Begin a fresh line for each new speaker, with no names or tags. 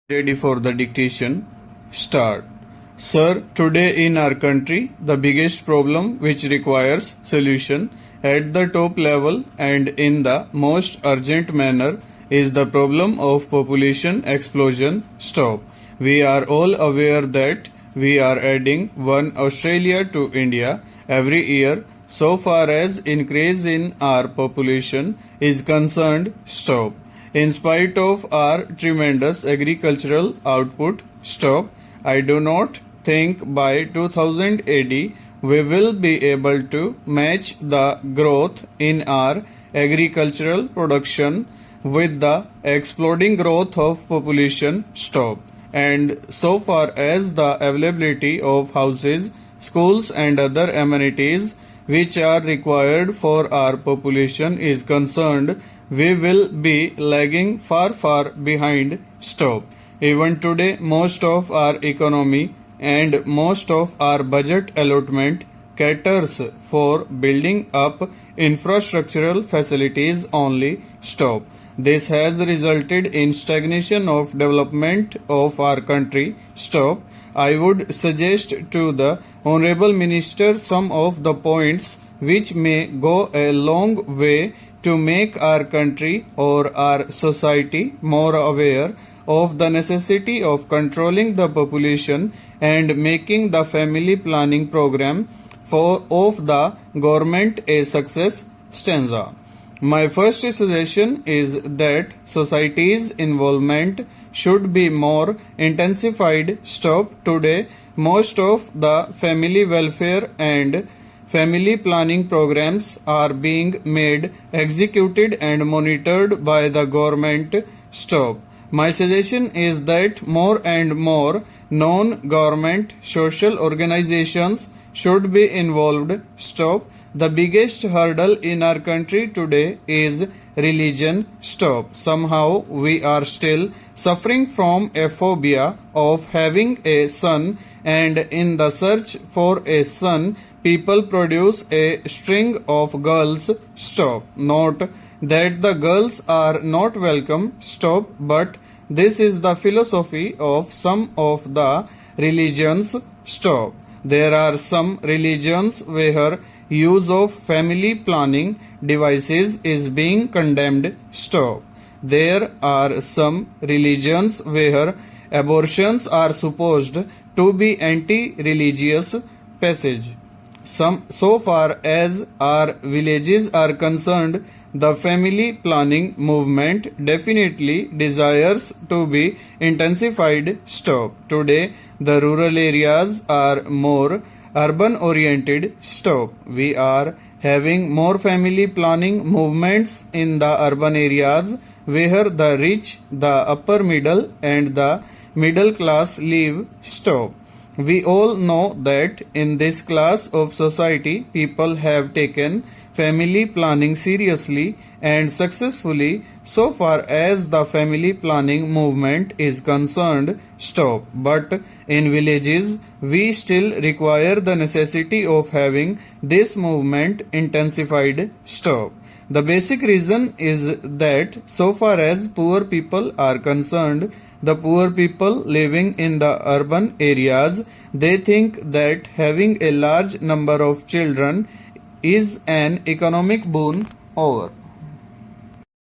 Ready for the dictation. Start. Sir, today in our country, the biggest problem which requires solution at the top level and in the most urgent manner is the problem of population explosion. Stop. We are all aware that we are adding one Australia to India every year. So far as increase in our population is concerned, stop. In spite of our tremendous agricultural output, stop. I do not think by 2000 AD we will be able to match the growth in our agricultural production with the exploding growth of population. Stop. And so far as the availability of houses, schools and other amenities which are required for our population is concerned, we will be lagging far behind. Stop. Even today, most of our economy and most of our budget allotment caters for building up infrastructural facilities only. Stop. This has resulted in stagnation of development of our country. Stop. I would suggest to the Honorable Minister some of the points which may go a long way to make our country or our society more aware of the necessity of controlling the population and making the family planning program of the government a success. Stanza. My first suggestion is that society's involvement should be more intensified. Stop. Today, most of the family welfare and family planning programs are being made, executed and monitored by the government. Stop. My suggestion is that more and more non-government social organizations should be involved. Stop. The biggest hurdle in our country today is religion. Stop. Somehow we are still suffering from a phobia of having a son, and in the search for a son, people produce a string of girls. Stop. Note that the girls are not welcome. Stop. But this is the philosophy of some of the religions. Stop. There are some religions where use of family planning devices is being condemned. Stop. There are some religions where abortions are supposed to be anti-religious passage. So far as our villages are concerned, the family planning movement definitely desires to be intensified. Stop. Today, the rural areas are more urban oriented. Stop. We are having more family planning movements in the urban areas where the rich, the upper middle and the middle class live. Stop. We all know that in this class of society, people have taken family planning seriously and successfully so far as the family planning movement is concerned. Stop. But in villages, we still require the necessity of having this movement intensified. Stop. The basic reason is that so far as poor people are concerned, the poor people living in the urban areas, they think that having a large number of children is an economic boon. Over.